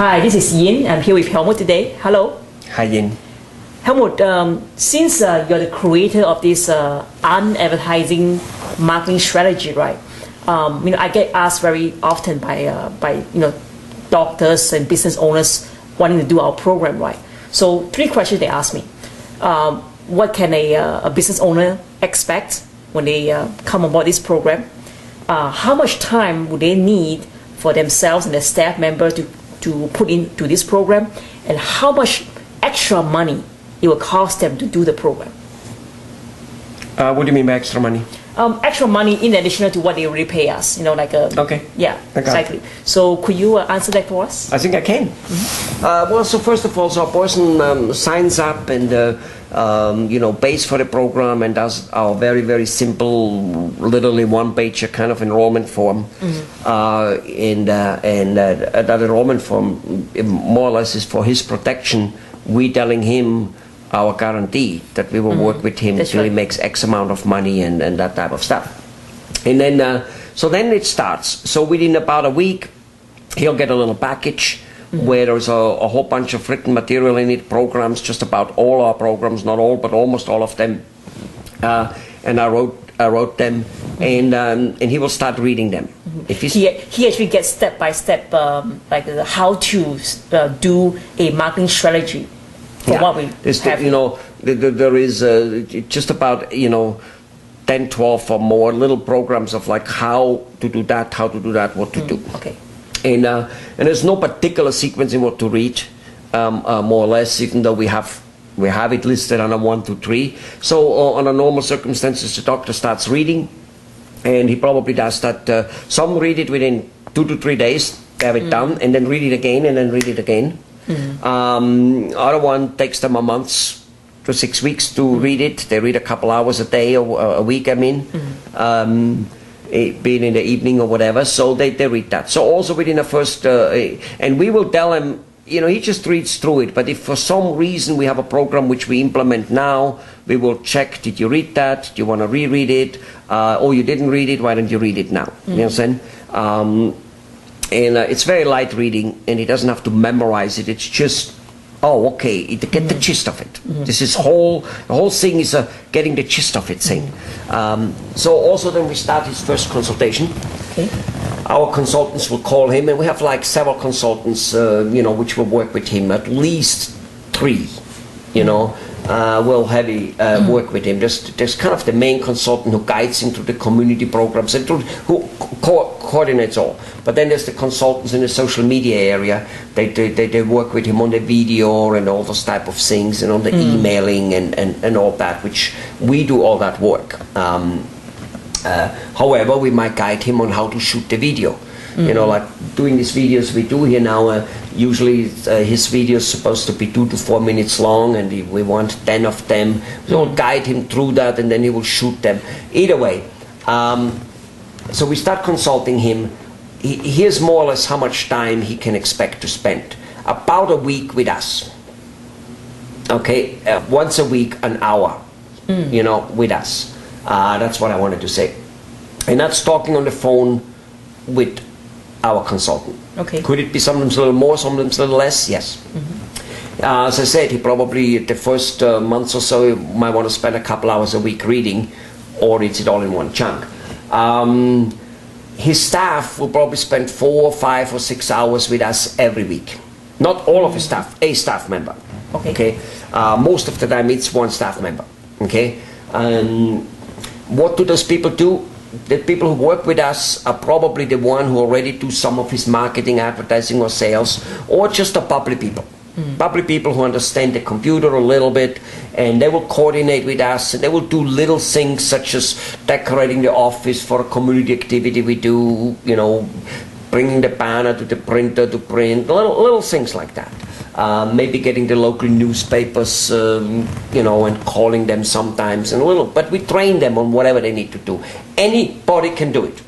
Hi, this is Yin. I'm here with Helmut today. Hello. Hi, Yin. Helmut, since you're the creator of this unadvertising marketing strategy, right? I get asked very often by doctors and business owners wanting to do our program, right? So 3 questions they ask me. What can a business owner expect when they come aboard this program? How much time would they need for themselves and their staff member to put into this program? And how much extra money it will cost them to do the program? What do you mean by extra money? Extra money in addition to what they already pay us. Okay. Yeah, exactly. So could you answer that for us? I think I can. Well, so first of all, so a person signs up and pays for the program and does our very, very simple, literally one-page kind of enrollment form. And that enrollment form more or less is for his protection. We telling him our guarantee that we will work with him until he makes X amount of money and that type of stuff. And then, so then it starts. So within about a week, he'll get a little package where there's a whole bunch of written material in it, programs, just about all our programs, not all, but almost all of them. And I wrote them, and he will start reading them. If he actually gets step by step, like how to do a marketing strategy. For what we have. There is just about 10, 12 or more little programs of like how to do that, what to do. Okay. And there's no particular sequence in what to read, more or less, even though we have it listed on a 1, 2, 3. So under normal circumstances, the doctor starts reading, and he probably does that. Some read it within 2 to 3 days, they have it done, and then read it again, and then read it again. Other one takes them a month to 6 weeks to read it. They read a couple hours a day or a week, being in the evening or whatever. So they read that. So also within the first, and we will tell him, he just reads through it. But if for some reason we have a program which we implement now, we will check, did you read that? Do you want to reread it? Or you didn't read it, why don't you read it now? You know what I'm saying? And it's very light reading, and he doesn't have to memorize it. It's just, get the gist of it. This is the whole thing is getting the gist of it thing. So also then we start his first consultation. Okay. Our consultants will call him, and we have like several consultants, which will work with him. At least 3, will have work with him. There's kind of the main consultant who guides him through the community programs and who coordinates all. But then there's the consultants in the social media area. They work with him on the video and all those type of things, and on the emailing and all that, which we do all that work. However, we might guide him on how to shoot the video. Like doing these videos we do here now, usually his video is supposed to be 2 to 4 minutes long, and we want 10 of them. We'll guide him through that, and then he will shoot them. Either way, so we start consulting him. Here's more or less how much time he can expect to spend. About a week with us. Okay, once a week, an hour, with us. That's what I wanted to say. And that's talking on the phone with our consultant. Okay. Could it be sometimes a little more, sometimes a little less? Yes. As I said, he probably, the first months or so, he might want to spend a couple hours a week reading, or reads it all in one chunk. His staff will probably spend 4, 5, or 6 hours with us every week. Not all of his staff, a staff member. Okay. Most of the time it's one staff member. Okay. What do those people do? The people who work with us are probably the one who already do some of his marketing, advertising, or sales, or just the public people. Public people who understand the computer a little bit, and they will coordinate with us, and they will do little things such as decorating the office for a community activity we do, bringing the banner to the printer to print, little things like that. Maybe getting the local newspapers, and calling them sometimes, but we train them on whatever they need to do. Anybody can do it.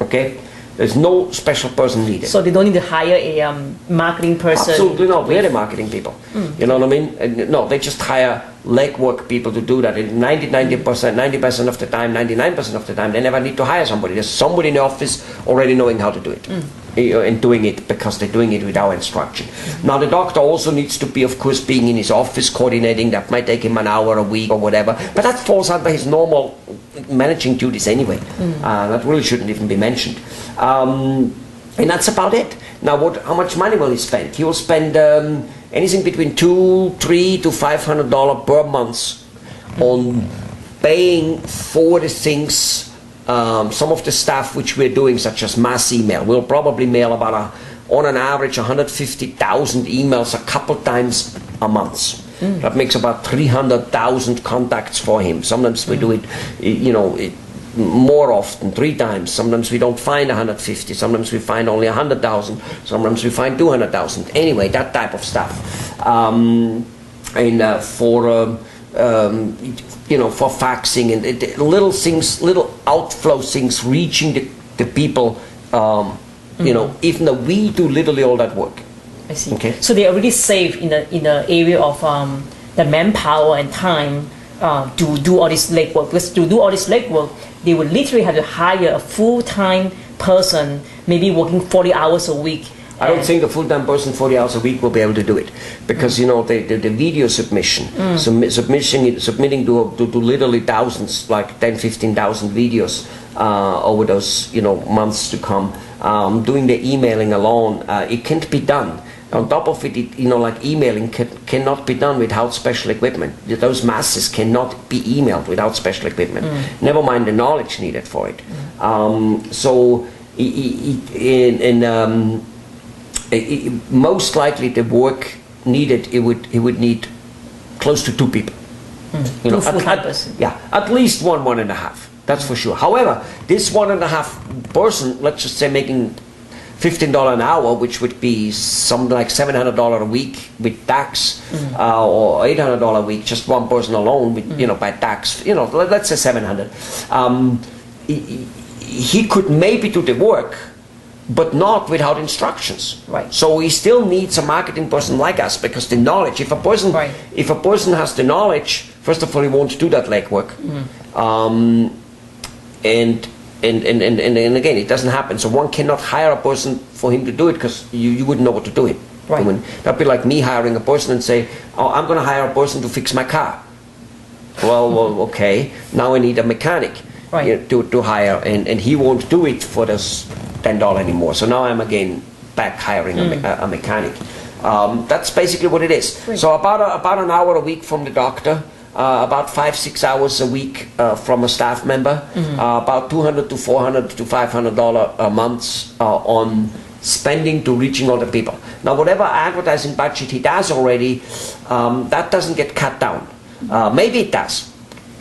Okay? There's no special person needed. So they don't need to hire a marketing person? Absolutely not. We're the marketing people. You know what I mean? No, they just hire legwork people to do that. And 90% of the time, 99% of the time, they never need to hire somebody. There's somebody in the office already knowing how to do it. And doing it because they're doing it with our instruction. Now the doctor also needs to be, of course, being in his office coordinating. That might take him an hour a week or whatever, but that falls under his normal managing duties anyway. That really shouldn't even be mentioned. And that's about it. Now, how much money will he spend? He will spend anything between $200 to $500 per month on paying for the things. Some of the stuff which we're doing, such as mass email. We'll probably mail about on an average 150,000 emails a couple times a month. That makes about 300,000 contacts for him. Sometimes we do it, more often, 3 times. Sometimes we don't find 150. Sometimes we find only 100,000. Sometimes we find 200,000. Anyway, that type of stuff. For faxing and little things, little outflow things reaching the people, even though we do literally all that work. I see. Okay. So they already save in the area of the manpower and time to do all this legwork. Because to do all this legwork, they would literally have to hire a full-time person, maybe working 40 hours a week. I don't think a full-time person 40 hours a week will be able to do it, because the video submission, submitting to literally thousands, like 10,000-15,000 videos over those months to come. Doing the emailing alone, it can't be done. On top of it, like emailing cannot be done without special equipment. Those masses cannot be emailed without special equipment. Never mind the knowledge needed for it. Most likely the work needed, he would need close to 2 people. At least 1.5. That's for sure. However, this 1.5 person, let's just say making $15 an hour, which would be something like $700 a week with tax, or $800 a week, just one person alone with by tax. Let's say 700. He could maybe do the work, but not without instructions. Right. So he still needs a marketing person like us, because the knowledge. If a person has the knowledge, first of all, he won't do that legwork. And again, it doesn't happen. So one cannot hire a person for him to do it, because you wouldn't know what to do it. Right. That'd be like me hiring a person and say, "Oh, I'm going to hire a person to fix my car." Well, okay. Now I need a mechanic to hire, and he won't do it for this $10 anymore. So now I'm again back hiring a mechanic. That's basically what it is. Great. So about an hour a week from the doctor. About 5-6 hours a week from a staff member, about $200 to $400 to $500 a month on spending to reaching all the people. Now, whatever advertising budget he does already, that doesn't get cut down. Maybe it does.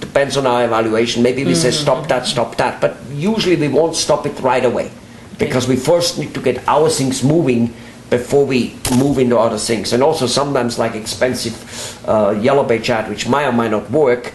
Depends on our evaluation. Maybe we say stop that. But usually we won't stop it right away, because we first need to get our things moving before we move into other things. And also sometimes, like expensive yellow page ad, which might or might not work,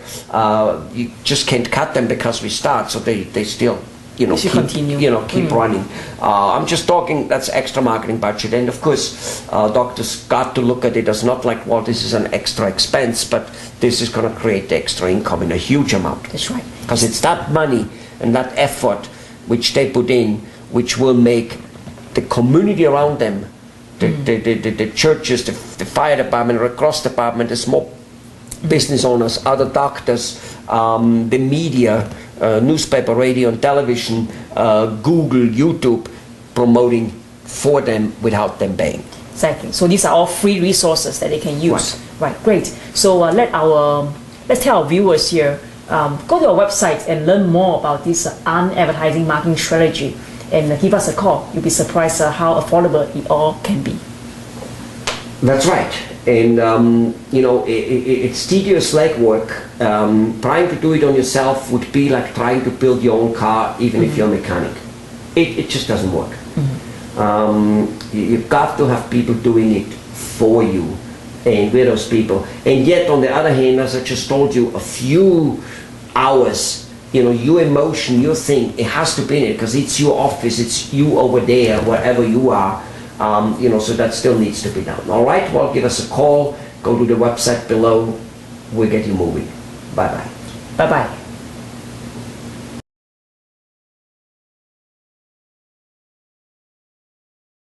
you just can't cut them because we start, so they still keep running. I'm just talking, that's extra marketing budget. And of course, doctors got to look at it as not like, well, this is an extra expense, but this is going to create extra income in a huge amount. That's right. Because it's that money and that effort which they put in, which will make the community around them, the churches, the fire department, Red Cross department, the small business owners, other doctors, the media, newspaper, radio, and television, Google, YouTube, promoting for them without them paying. Exactly. So these are all free resources that they can use. Right. Great. So let's tell our viewers here, go to our website and learn more about this advertising marketing strategy, and give us a call. You'll be surprised how affordable it all can be. That's right. And it's tedious legwork. Trying to do it on yourself would be like trying to build your own car, even if you're a mechanic. It just doesn't work. You've got to have people doing it for you, and we're those people. And yet, on the other hand, as I just told you, a few hours, your emotion, your thing, it has to be in it, because it's your office, it's you over there, wherever you are. So that still needs to be done. All right, well, give us a call, go to the website below, we get you moving. Bye bye. Bye bye.